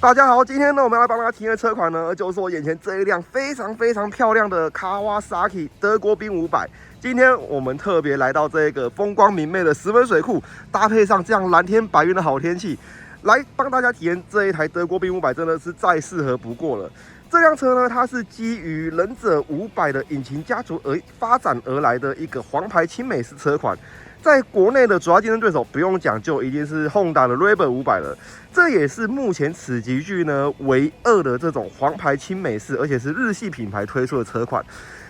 大家好，今天呢，我们要来帮大家体验的车款呢，就是我眼前这一辆非常漂亮的 Kawasaki 德国宾500。今天我们特别来到这个风光明媚的石门水库，搭配上这样蓝天白云的好天气，来帮大家体验这一台德国宾500，真的是再适合不过了。这辆车呢，它是基于忍者500的引擎家族而发展而来的一个黄牌轻美式车款。在国内的主要竞争对手不用讲，就一定是 Honda 的 Rebel 500了。这也是目前此级距呢唯二的这种黄牌轻美式，而且是日系品牌推出的车款。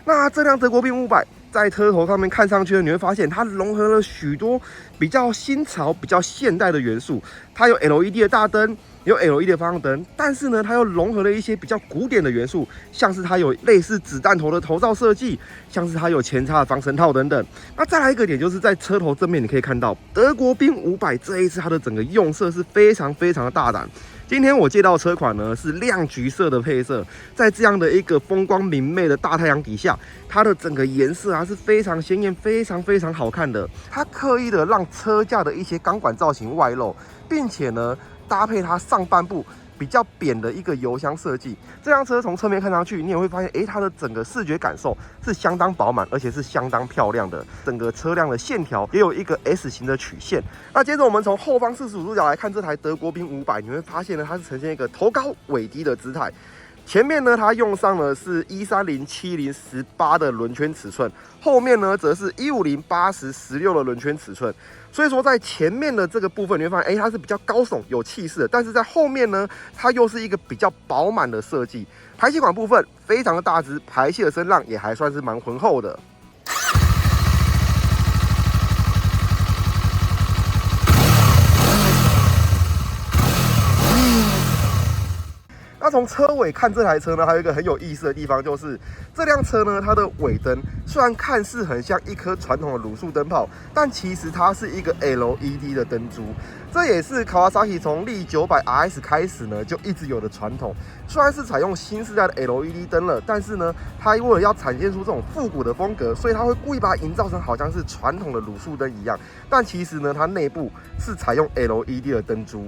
那这辆德国宾500在车头上面看上去呢，你会发现它融合了许多比较新潮、比较现代的元素。它有 LED 的大灯，有 LED 的方向灯，但是呢，它又融合了一些比较古典的元素，像是它有类似子弹头的头罩设计，像是它有前叉的防尘套等等。那再来一个点，就是在车头正面你可以看到，德国宾500这一次它的整个用色是非常的大胆。今天我借到的车款呢是亮橘色的配色，在这样的一个风光明媚的大太阳底下，它的整个颜色是非常鲜艳、非常好看的。它刻意的让车架的一些钢管造型外露，并且呢搭配它上半部比较扁的一个油箱设计，这辆车从侧面看上去，你也会发现，它的整个视觉感受是相当饱满，而且是相当漂亮的。整个车辆的线条也有一个 S 型的曲线。那接着我们从后方45度角来看这台德国宾500，你会发现呢，它是呈现一个头高尾低的姿态。前面呢，它用上了是130/70/18的轮圈尺寸，后面呢则是150/80/16的轮圈尺寸。所以说，在前面的这个部分，你会发现，它是比较高耸有气势的，但是在后面呢，它又是一个比较饱满的设计。排气管部分非常的大只，排气的声浪也还算是蛮浑厚的。那从车尾看这台车呢，还有一个很有意思的地方，就是这辆车呢，它的尾灯虽然看似很像一颗传统的卤素灯泡，但其实它是一个 LED 的灯珠。这也是 Kawasaki 从力900 RS 开始呢，就一直有的传统。虽然是采用新世代的 LED 灯了，但是呢，它为了要展现出这种复古的风格，所以它会故意把它营造成好像是传统的卤素灯一样。但其实呢，它内部是采用 LED 的灯珠。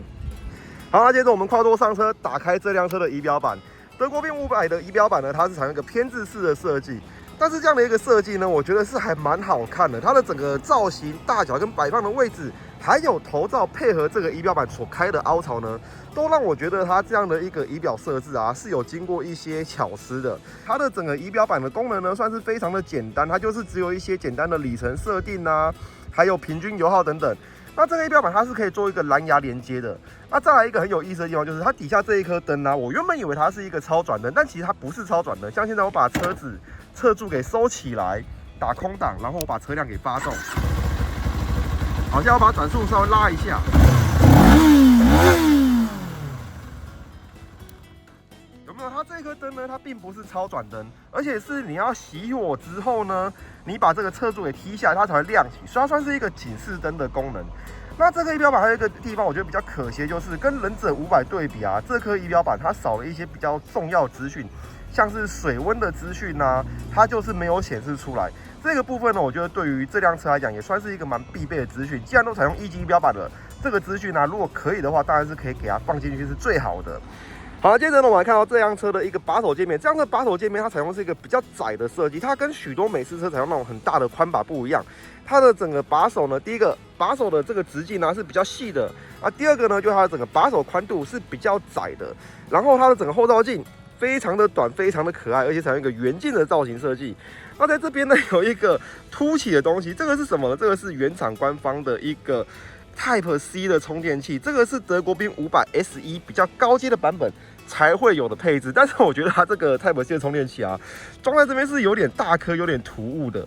好，那接着我们跨座上车，打开这辆车的仪表板。德国宾500的仪表板呢，它是采用一个偏置式的设计，但是这样的一个设计呢，我觉得是还蛮好看的。它的整个造型、大小跟摆放的位置，还有头罩配合这个仪表板所开的凹槽呢，都让我觉得它这样的一个仪表设置啊，是有经过一些巧思的。它的整个仪表板的功能呢，算是非常的简单，它就是只有一些简单的里程设定啊，还有平均油耗等等。那这个仪表板它是可以做一个蓝牙连接的。那再来一个很有意思的地方，就是它底下这一颗灯啊，我原本以为它是一个超转灯，但其实它不是超转灯。像现在我把车子侧柱给收起来，打空档，然后我把车辆给发动。好，现在我把转速稍微拉一下。有没有？它这颗灯呢，它并不是超转灯，而且是你要熄火之后呢，你把这个侧柱给踢下来，它才会亮起，所以它算是一个警示灯的功能。那这颗仪表板还有一个地方，我觉得比较可惜，就是跟忍者500对比啊，这颗仪表板它少了一些比较重要资讯，像是水温的资讯啊，它就是没有显示出来。这个部分呢，我觉得对于这辆车来讲，也算是一个蛮必备的资讯。既然都采用1级仪表板了，这个资讯呢，如果可以的话，当然是可以给它放进去是最好的。好，接着呢，我们来看到这辆车的一个把手界面。这辆车把手界面它采用的是一个比较窄的设计，它跟许多美式车采用那种很大的宽把不一样。它的整个把手呢，第一个把手的这个直径呢是比较细的啊，第二个呢，就是它的整个把手宽度是比较窄的。然后它的整个后照镜非常的短，非常的可爱，而且采用一个圆镜的造型设计。那在这边呢，有一个凸起的东西，这个是什么呢？这个是原厂官方的一个 Type C 的充电器，这个是德国宾500 S1 比较高阶的版本才会有的配置。但是我觉得它这个 Type C 的充电器啊，装在这边是有点大颗，有点突兀的。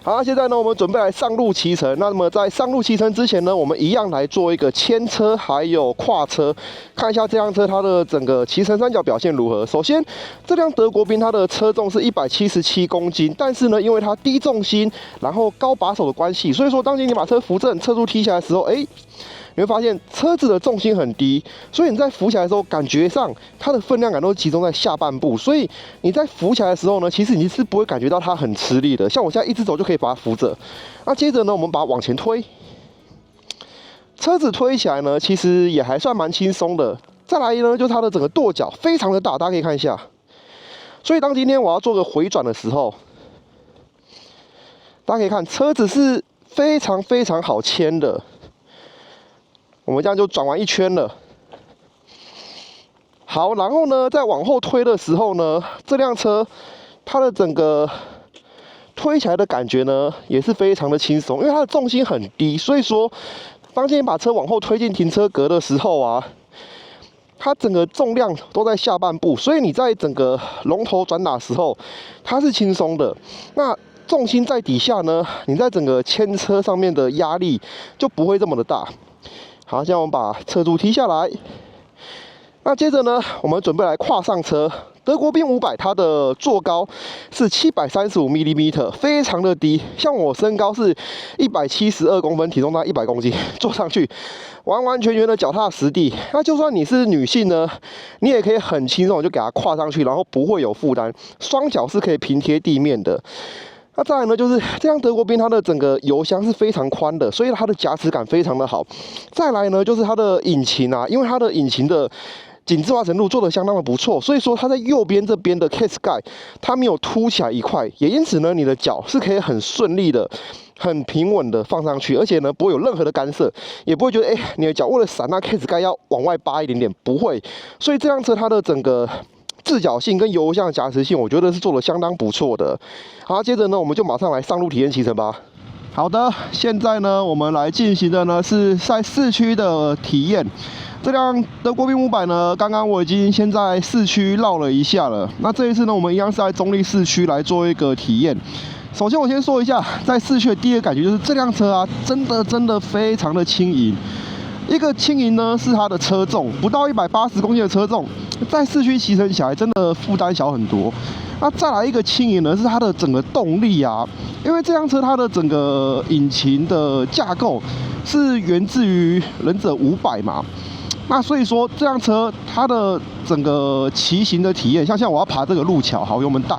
好，现在呢，我们准备来上路骑乘。那么在上路骑乘之前呢，我们一样来做一个牵车还有跨车，看一下这辆车它的整个骑乘三角表现如何。首先，这辆德国宾它的车重是177公斤，但是呢，因为它低重心，然后高把手的关系，所以说当你把车扶正、侧柱踢下来的时候，你会发现车子的重心很低，所以你在扶起来的时候，感觉上它的分量感都集中在下半部，所以你在扶起来的时候呢，其实你是不会感觉到它很吃力的。像我现在一只手就可以把它扶着。那接着呢，我们把它往前推，车子推起来呢，其实也还算蛮轻松的。再来呢，就是它的整个跺脚非常的大，大家可以看一下。所以当今天我要做个回转的时候，大家可以看车子是非常非常好牵的。我们这样就转完一圈了。好，然后呢，在往后推的时候呢，这辆车它的整个推起来的感觉呢，也是非常的轻松，因为它的重心很低，所以说当今天把车往后推进停车格的时候啊，它整个重量都在下半部，所以你在整个龙头转打的时候，它是轻松的。那重心在底下呢，你在整个牵车上面的压力就不会这么的大。好，现在我们把车柱踢下来。那接着呢，我们准备来跨上车。德国宾500它的座高是735mm，非常的低。像我身高是172公分，体重大概100公斤，坐上去完完全全的脚踏实地。那就算你是女性呢，你也可以很轻松就给它跨上去，然后不会有负担，双脚是可以平贴地面的。那再来呢，就是这辆德国宾它的整个油箱是非常宽的，所以它的夹持感非常的好。再来呢，就是它的引擎啊，因为它的引擎的紧致化程度做得相当的不错，所以说它在右边这边的 case 盖它没有凸起来一块，也因此呢，你的脚是可以很顺利的、很平稳的放上去，而且呢不会有任何的干涉，也不会觉得你的脚为了闪那 case 盖要往外扒一点点，不会。所以这辆车它的整个置脚性跟油箱的夹持性，我觉得是做得相当不错的。好，接着呢，我们就马上来上路体验骑乘吧。好的，现在呢，我们来进行的呢是在市区的体验。这辆德国宾500呢，刚刚我已经先在市区绕了一下了。那这一次呢，我们一样是在中立市区来做一个体验。首先我先说一下，在市区的第一个感觉就是这辆车啊，真的非常的轻盈。一个轻盈呢是它的车重，不到180公斤的车重，在市区骑乘起来真的负担小很多。那再来一个轻盈呢是它的整个动力啊，因为这辆车它的整个引擎的架构是源自于忍者500嘛。那所以说这辆车它的整个骑行的体验，像我要爬这个路桥，好，油门带，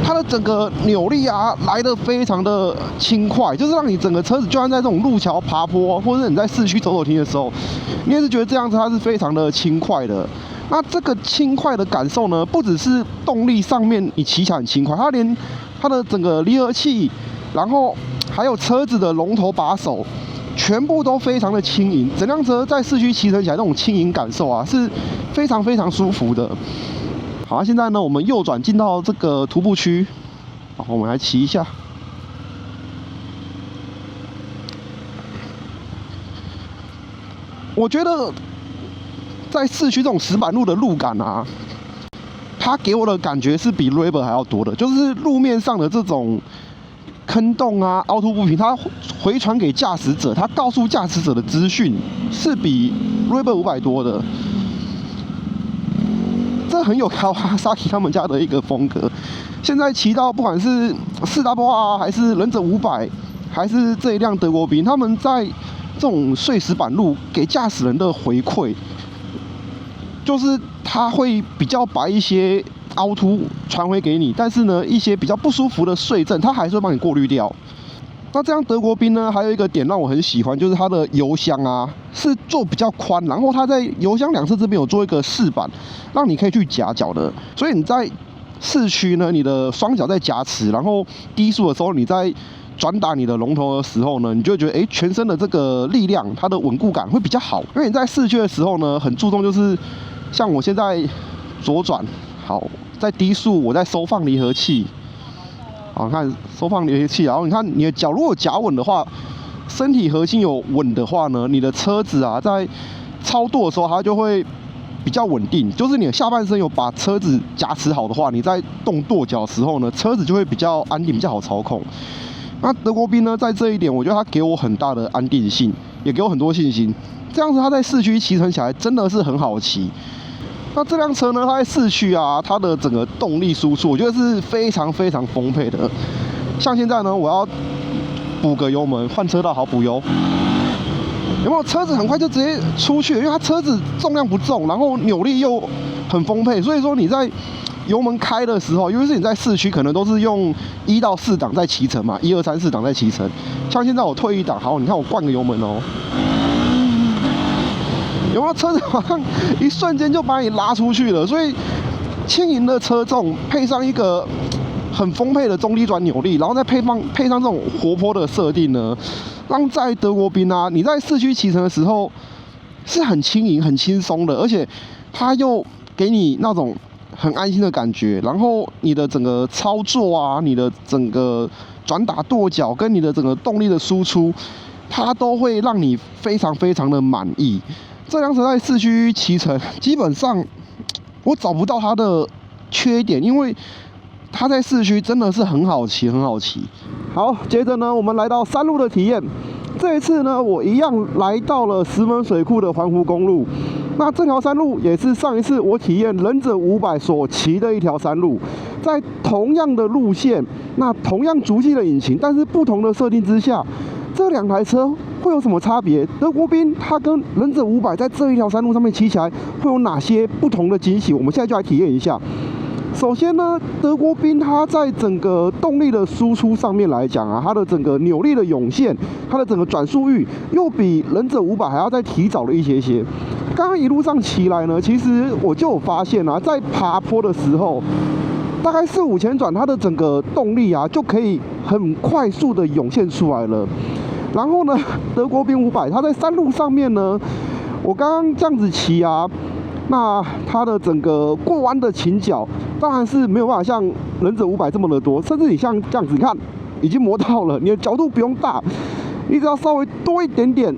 它的整个扭力啊来得非常的轻快，就是让你整个车子就算在这种路桥爬坡，或者你在市区走走停的时候，你也是觉得这辆车它是非常的轻快的。那这个轻快的感受呢，不只是动力上面你骑起来很轻快，它连它的整个离合器，然后还有车子的龙头把手，全部都非常的轻盈。整辆车在市区骑乘起来那种轻盈感受啊，是非常非常舒服的。好，现在呢，我们右转进到这个徒步区，好，我们来骑一下。我觉得在市区这种石板路的路感啊，它给我的感觉是比 Raver 还要多的，就是路面上的这种坑洞啊、凹凸不平，它回传给驾驶者，它告诉驾驶者的资讯是比 Raver 500多的。这很有Kawasaki他们家的一个风格。现在骑到不管是4WR 还是忍者500，还是这一辆德国宾，他们在这种碎石板路给驾驶人的回馈，就是他会比较把一些凹凸传回给你，但是呢，一些比较不舒服的碎震，它还是会帮你过滤掉。那这样德国宾呢，还有一个点让我很喜欢，就是它的油箱啊是做比较宽，然后它在油箱两侧这边有做一个饰板，让你可以去夹脚的。所以你在市区呢，你的双脚在夹持，然后低速的时候，你在转打你的龙头的时候呢，你就会觉得全身的这个力量，它的稳固感会比较好。因为你在市区的时候呢，很注重就是像我现在左转，好，在低速我在收放离合器。好，看收放离合器，然后你看你的脚如果夹稳的话，身体核心有稳的话呢，你的车子啊在操舵的时候它就会比较稳定。就是你的下半身有把车子夹持好的话，你在动跺脚的时候呢，车子就会比较安定，比较好操控。那德国宾呢，在这一点我觉得它给我很大的安定性，也给我很多信心。这样子它在市区骑乘起来真的是很好骑。那这辆车呢，它在市区啊，它的整个动力输出，我觉得是非常非常丰沛的。像现在呢，我要补个油门，换车道好补油，有没有？车子很快就直接出去了，因为它车子重量不重，然后扭力又很丰沛，所以说你在油门开的时候，尤其是你在市区，可能都是用1到4档在骑乘嘛，1、2、3、4档在骑乘。像现在我退1档，好，你看我灌个油门哦。有没有车子好像一瞬间就把你拉出去了？所以轻盈的车重配上一个很丰沛的中低转扭力，然后再配上这种活泼的设定呢，让在德国宾啊，你在市区骑乘的时候是很轻盈、很轻松的，而且它又给你那种很安心的感觉。然后你的整个操作啊，你的整个转打跺脚跟你的整个动力的输出，它都会让你非常非常的满意。这辆车在市区骑乘，基本上我找不到它的缺点，因为它在市区真的是很好骑，很好骑。好，接着呢，我们来到山路的体验。这一次呢，我一样来到了石门水库的环湖公路。那这条山路也是上一次我体验忍者500所骑的一条山路，在同样的路线，那同样足迹的引擎，但是不同的设定之下，这两台车会有什么差别？德国宾它跟忍者500在这一条山路上面骑起来会有哪些不同的惊喜？我们现在就来体验一下。首先呢，德国宾它在整个动力的输出上面来讲啊，它的整个扭力的涌现，它的整个转速域又比忍者500还要再提早了一些些。刚刚一路上骑来呢，其实我就有发现啊，在爬坡的时候，大概4、5千转，它的整个动力啊就可以很快速的涌现出来了。然后呢，德国宾500它在山路上面呢，我刚刚这样子骑啊。那它的整个过弯的倾角，当然是没有办法像忍者500这么的多，甚至你像这样子，你看已经磨到了，你的角度不用大，你只要稍微多一点点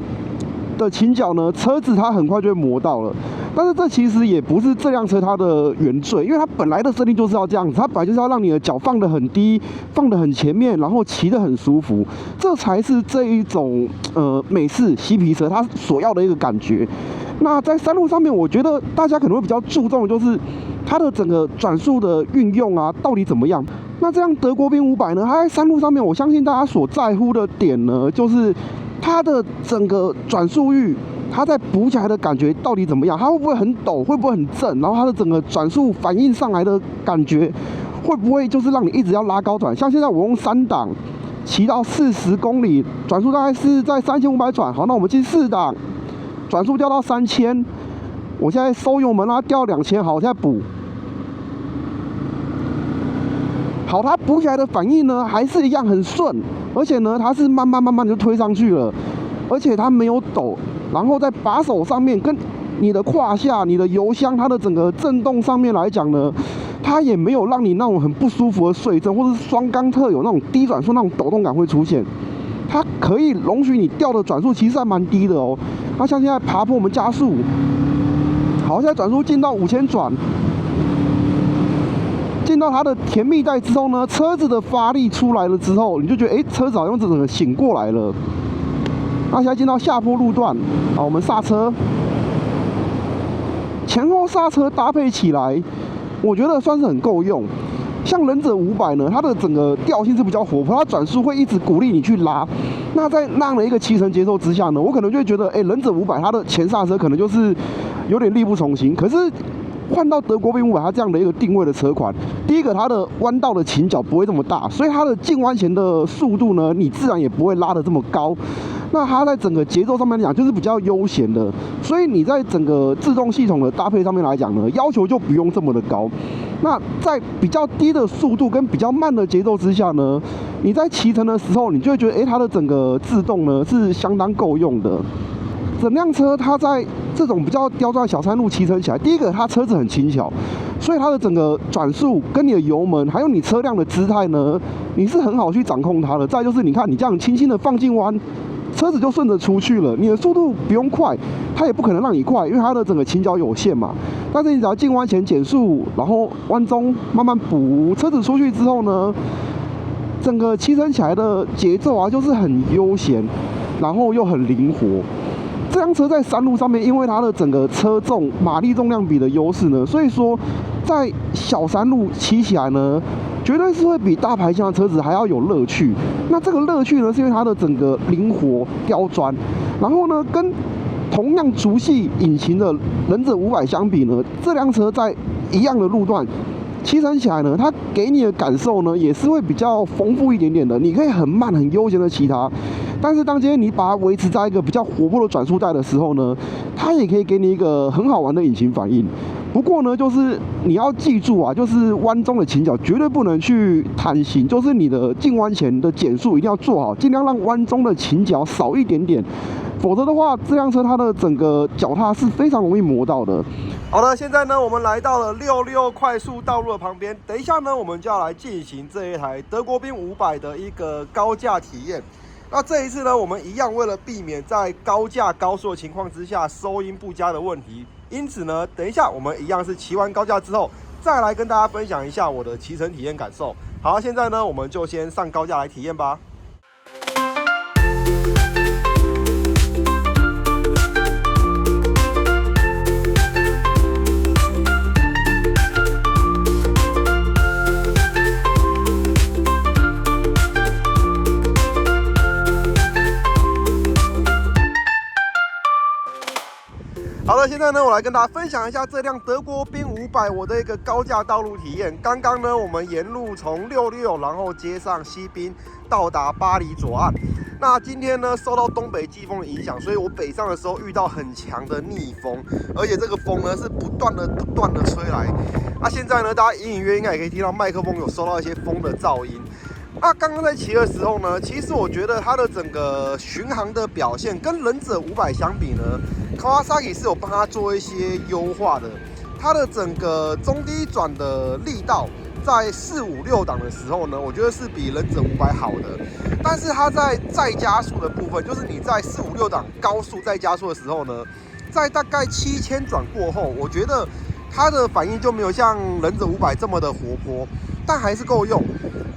的倾角呢，车子它很快就会磨到了。但是这其实也不是这辆车它的原罪，因为它本来的设定就是要这样子，它本来就是要让你的脚放得很低，放得很前面，然后骑得很舒服，这才是这一种美式嬉皮车它所要的一个感觉。那在山路上面，我觉得大家可能会比较注重的就是它的整个转速的运用啊，到底怎么样？那这样德国宾500呢，它在山路上面，我相信大家所在乎的点呢，就是它的整个转速域，它在补起来的感觉到底怎么样？它会不会很陡？会不会很正？然后它的整个转速反应上来的感觉，会不会就是让你一直要拉高转？像现在我用3档骑到40公里，转速大概是在3500转。好，那我们进4档。转速掉到3000，我现在收油门啊，掉2000，好，我现在补。好，它补起来的反应呢，还是一样很顺，而且呢，它是慢慢就推上去了，而且它没有抖，然后在把手上面跟你的胯下、你的油箱，它的整个震动上面来讲呢，它也没有让你那种很不舒服的碎震，或者是双缸特有那种低转速那种抖动感会出现。它可以容许你掉的转速其实还蛮低的哦。它像现在爬坡，我们加速，好，现在转速进到5000转，进到它的甜蜜带之后呢，车子的发力出来了之后，你就觉得车子好像整个醒过来了。那现在进到下坡路段，好，我们刹车，前后刹车搭配起来，我觉得算是很够用。像忍者500呢，它的整个调性是比较活泼，它转速会一直鼓励你去拉。那在那样的一个骑乘节奏之下呢，我可能就会觉得，忍者500它的前刹车可能就是有点力不从心。可是换到德国宾500它这样的一个定位的车款，第一个它的弯道的倾角不会这么大，所以它的进弯前的速度呢，你自然也不会拉得这么高。那它在整个节奏上面来讲就是比较悠闲的，所以你在整个制动系统的搭配上面来讲呢，要求就不用这么的高。那在比较低的速度跟比较慢的节奏之下呢，你在骑乘的时候，你就会觉得，它的整个制动呢是相当够用的。整辆车它在这种比较刁钻的小山路骑乘起来，第一个它车子很轻巧，所以它的整个转速跟你的油门，还有你车辆的姿态呢，你是很好去掌控它的。再就是你看你这样轻轻的放进弯，车子就顺着出去了，你的速度不用快，它也不可能让你快，因为它的整个倾角有限嘛。但是你只要进弯前减速，然后弯中慢慢补，车子出去之后呢，整个骑乘起来的节奏啊，就是很悠闲，然后又很灵活。这辆车在山路上面，因为它的整个车重、马力重量比的优势呢，所以说在小山路骑起来呢，绝对是会比大排量的车子还要有乐趣。那这个乐趣呢，是因为它的整个灵活刁钻，然后呢，跟同样足系引擎的忍者500相比呢，这辆车在一样的路段骑乘起来呢，它给你的感受呢，也是会比较丰富一点点的。你可以很慢、很悠闲的骑它。但是当今天你把它维持在一个比较活泼的转速带的时候呢，它也可以给你一个很好玩的引擎反应。不过呢，就是你要记住啊，就是弯中的倾角绝对不能去贪心，就是你的进弯前的减速一定要做好，尽量让弯中的倾角少一点点，否则的话，这辆车它的整个脚踏是非常容易磨到的。好的，现在呢，我们来到了66快速道路的旁边，等一下呢，我们就要来进行这一台德国宾500的一个高架体验。那这一次呢，我们一样为了避免在高架高速的情况之下收音不佳的问题，因此呢，等一下我们一样是骑完高架之后，再来跟大家分享一下我的骑乘体验感受。好，现在呢，我们就先上高架来体验吧。好了，现在呢，我来跟大家分享一下这辆德国宾500我的一个高架道路体验。刚刚呢，我们沿路从66，然后接上西滨，到达巴黎左岸。那今天呢，受到东北季风的影响，所以我北上的时候遇到很强的逆风，而且这个风呢是不断的吹来。那现在呢，大家隐隐约应该也可以听到麦克风有收到一些风的噪音。那刚刚在骑的时候呢，其实我觉得它的整个巡航的表现跟忍者500相比呢，Kawasaki 是有帮它做一些优化的。它的整个中低转的力道，在4、5、6档的时候呢，我觉得是比忍者500好的。但是它在再加速的部分，就是你在4、5、6档高速再加速的时候呢，在大概7000转过后，我觉得它的反应就没有像忍者500这么的活泼，但还是够用。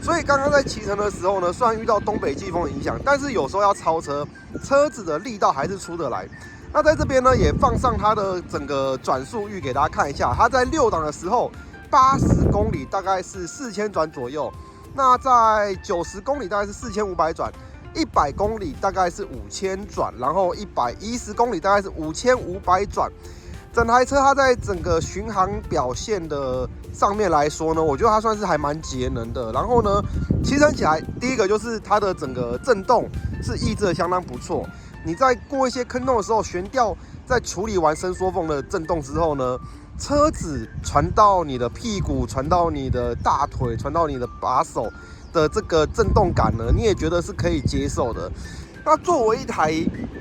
所以刚刚在骑乘的时候呢，虽然遇到东北季风的影响，但是有时候要超车，车子的力道还是出得来。那在这边呢，也放上它的整个转速域给大家看一下。它在6档的时候，80公里大概是4000转左右；那在90公里大概是4500转，100公里大概是5000转，然后110公里大概是5500转。整台车它在整个巡航表现的上面来说呢，我觉得它算是还蛮节能的。然后呢，骑乘起来，第一个就是它的整个震动是抑制的相当不错。你在过一些坑洞的时候，悬吊在处理完伸缩缝的震动之后呢，车子传到你的屁股，传到你的大腿，传到你的把手的这个震动感呢，你也觉得是可以接受的。那作为一台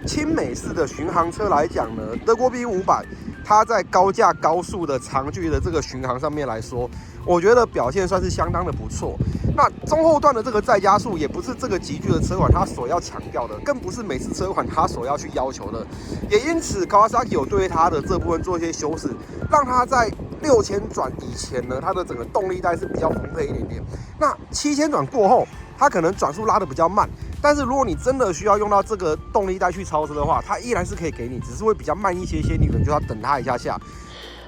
轻美式的巡航车来讲呢，德国宾500它在高架高速的长距离的这个巡航上面来说，我觉得表现算是相当的不错。那中后段的这个再加速也不是这个级距的车款它所要强调的，更不是美式车款它所要去要求的。也因此 Kawasaki 有对它的这部分做一些修饰，让它在6000转以前呢，它的整个动力带是比较丰沛一点点。那7000转过后，它可能转速拉得比较慢，但是如果你真的需要用到这个动力带去超车的话，它依然是可以给你，只是会比较慢一些，你可能就要等它一下下。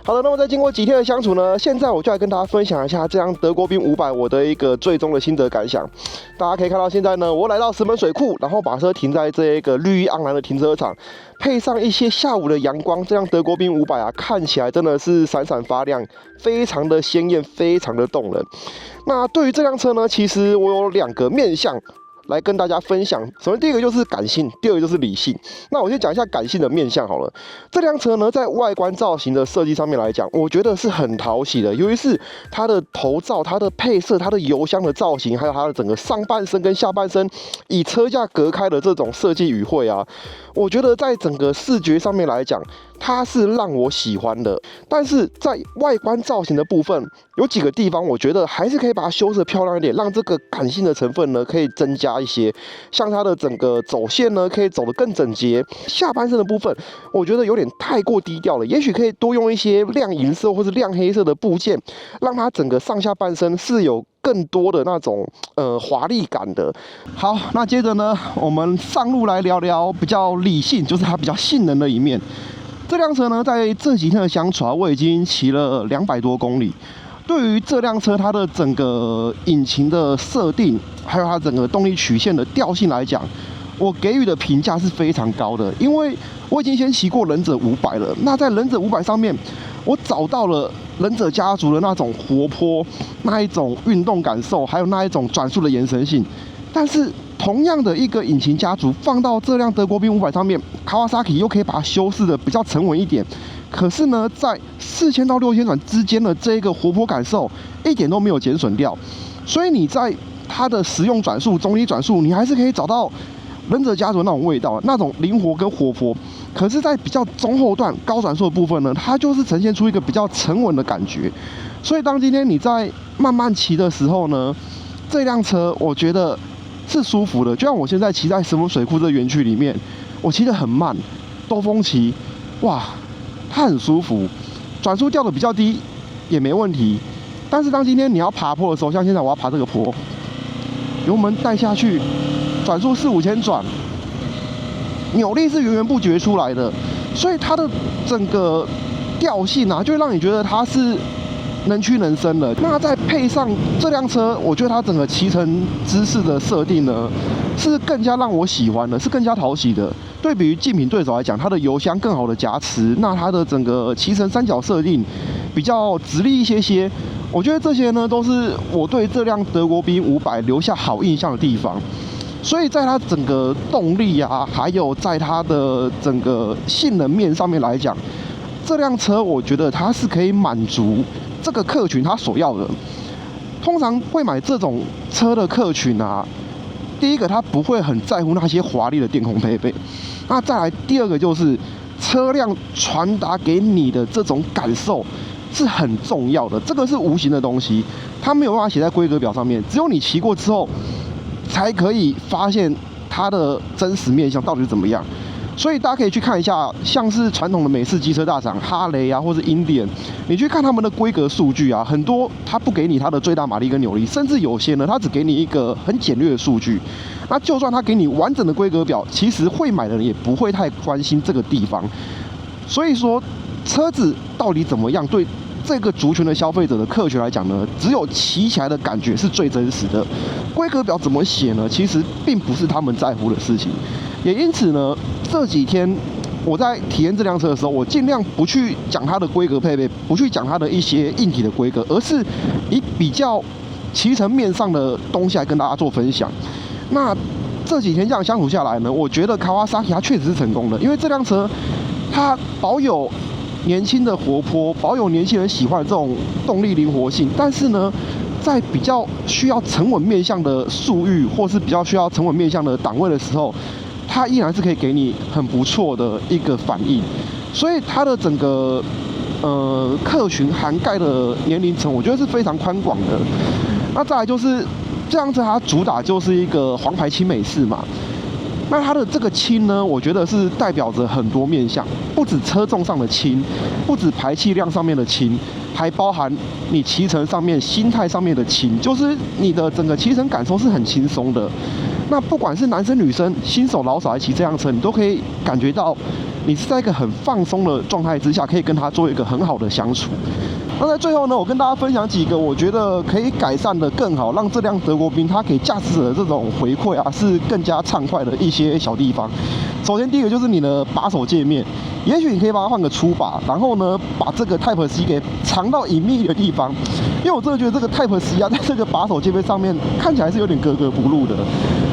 好的，那么在经过几天的相处呢，现在我就来跟大家分享一下这辆德国宾500我的一个最终的心得感想。大家可以看到，现在呢，我来到石门水库，然后把车停在这一个绿意盎然的停车场，配上一些下午的阳光，这辆德国宾500啊，看起来真的是闪闪发亮，非常的鲜艳，非常的动人。那对于这辆车呢，其实我有2个面向来跟大家分享。首先第一个就是感性，第二个就是理性。那我先讲一下感性的面向好了。这辆车呢，在外观造型的设计上面来讲，我觉得是很讨喜的。尤其是它的头罩、它的配色、它的油箱的造型，还有它的整个上半身跟下半身以车架隔开的这种设计语汇啊，我觉得在整个视觉上面来讲，它是让我喜欢的。但是在外观造型的部分，有几个地方我觉得还是可以把它修饰漂亮一点，让这个感性的成分呢可以增加一些。像它的整个走线呢，可以走得更整洁。下半身的部分，我觉得有点太过低调了，也许可以多用一些亮银色或是亮黑色的部件，让它整个上下半身是有更多的那种华丽感的。好，那接着呢，我们上路来聊聊比较理性，就是它比较性能的一面。这辆车呢，在这几天的相处啊，我已经骑了200多公里。对于这辆车它的整个引擎的设定，还有它整个动力曲线的调性来讲，我给予的评价是非常高的。因为我已经先骑过忍者500了，那在忍者500上面，我找到了忍者家族的那种活泼，那一种运动感受，还有那一种转速的延伸性。但是同样的一个引擎家族放到这辆德国宾500上面，Kawasaki又可以把它修饰的比较沉稳一点。可是呢，在4000到6000转之间的这个活泼感受一点都没有减损掉，所以你在它的实用转速、总体转速，你还是可以找到忍者家族那种味道，那种灵活跟活泼。可是，在比较中后段高转速的部分呢，它就是呈现出一个比较沉稳的感觉。所以，当今天你在慢慢骑的时候呢，这辆车我觉得是舒服的。就像我现在骑在石门水库这个园区里面，我骑得很慢，兜风骑，哇，它很舒服，转速掉的比较低也没问题。但是当今天你要爬坡的时候，像现在我要爬这个坡，油门带下去，转速4、5千转，扭力是源源不绝出来的，所以它的整个调性啊，就会让你觉得它是能屈能伸的。那再配上这辆车，我觉得它整个骑乘姿势的设定呢，是更加让我喜欢的，是更加讨喜的。对比于竞品对手来讲，它的油箱更好的夹持，那它的整个骑乘三角设定比较直立一些。我觉得这些呢，都是我对这辆德国宾500留下好印象的地方。所以在它整个动力啊，还有在它的整个性能面上面来讲，这辆车我觉得它是可以满足这个客群他所要的。通常会买这种车的客群啊，第一个他不会很在乎那些华丽的电控配备，那再来第二个就是车辆传达给你的这种感受是很重要的，这个是无形的东西，它没有办法写在规格表上面，只有你骑过之后才可以发现它的真实面向到底是怎么样。所以大家可以去看一下，像是传统的美式机车大厂哈雷啊，或是英典，你去看他们的规格数据啊，很多它不给你它的最大马力跟扭力，甚至有些呢，它只给你一个很简略的数据。那就算它给你完整的规格表，其实会买的人也不会太关心这个地方。所以说，车子到底怎么样，对这个族群的消费者的客群来讲呢，只有骑起来的感觉是最真实的。规格表怎么写呢？其实并不是他们在乎的事情。也因此呢，这几天我在体验这辆车的时候，我尽量不去讲它的规格配备，不去讲它的一些硬体的规格，而是以比较骑乘面上的东西来跟大家做分享。那这几天这样相处下来呢，我觉得 Kawasaki 它确实是成功的，因为这辆车它保有年轻的活泼，保有年轻人喜欢的这种动力灵活性，但是呢，在比较需要沉稳面向的速域，或是比较需要沉稳面向的档位的时候，它依然是可以给你很不错的一个反应。所以它的整个客群涵盖的年龄层，我觉得是非常宽广的。那再来就是这辆车，它主打就是一个黄牌轻美式嘛。那它的这个轻呢，我觉得是代表着很多面向，不止车重上的轻，不止排气量上面的轻，还包含你骑乘上面、心态上面的轻，就是你的整个骑乘感受是很轻松的。那不管是男生女生、新手老手来骑这辆车，你都可以感觉到你是在一个很放松的状态之下，可以跟它做一个很好的相处。那在最后呢，我跟大家分享几个我觉得可以改善的更好，让这辆德国宾它给驾驶者的这种回馈啊是更加畅快的一些小地方。首先第一个就是你的把手界面，也许你可以把它换个粗把，然后呢把这个 Type C 给藏到隐秘的地方，因为我真的觉得这个 Type C 啊在这个把手界面上面看起来是有点格格不入的。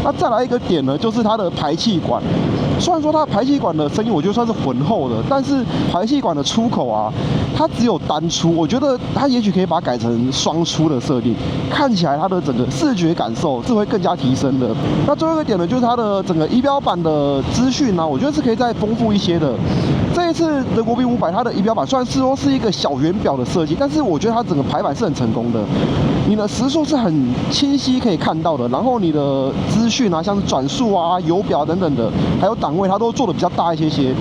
那再来一个点呢，就是它的排气管。虽然说它的排气管的声音我觉得算是浑厚的，但是排气管的出口啊，它只有单出，我觉得它也许可以把它改成双出的设定，看起来它的整个视觉感受是会更加提升的。那最后一个点呢，就是它的整个仪表板的资讯呢，我觉得是可以再丰富一些的。这一次德国宾500它的仪表板虽然是说是一个小圆表的设计，但是我觉得它整个排版是很成功的。你的时速是很清晰可以看到的，然后你的资讯啊，像是转速啊、油表等等的，还有档位，它都做的比较大一些。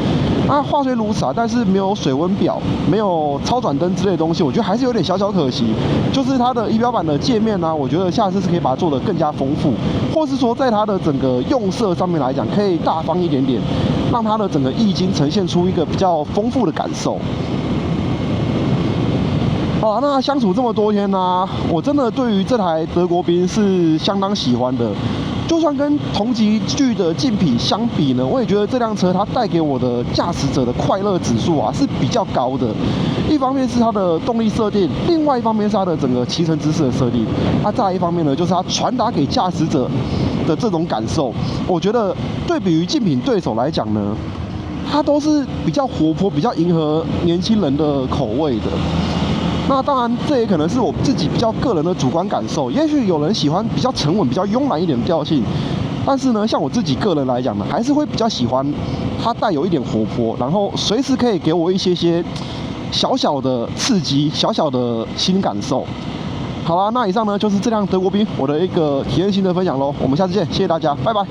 那话虽如此啊，但是没有水温表，没有超转灯之类的东西，我觉得还是有点小小可惜。就是它的仪表板的界面呢，我觉得下次是可以把它做得更加丰富，或是说在它的整个用色上面来讲，可以大方一点点，让它的整个液晶呈现出一个比较丰富的感受。好，那相处这么多天呢，我真的对于这台德国宾是相当喜欢的。就算跟同级距的竞品相比呢，我也觉得这辆车它带给我的驾驶者的快乐指数啊是比较高的。一方面是它的动力设定，另外一方面是它的整个骑乘姿势的设定。再来一方面呢，就是它传达给驾驶者的这种感受，我觉得对比于竞品对手来讲呢，它都是比较活泼、比较迎合年轻人的口味的。那当然，这也可能是我自己比较个人的主观感受。也许有人喜欢比较沉稳、比较慵懒一点的调性，但是呢，像我自己个人来讲呢，还是会比较喜欢它带有一点活泼，然后随时可以给我一些小小的刺激、小小的新感受。好啦，那以上呢就是这辆德国兵我的一个体验心得分享咯。我们下次见，谢谢大家，拜拜。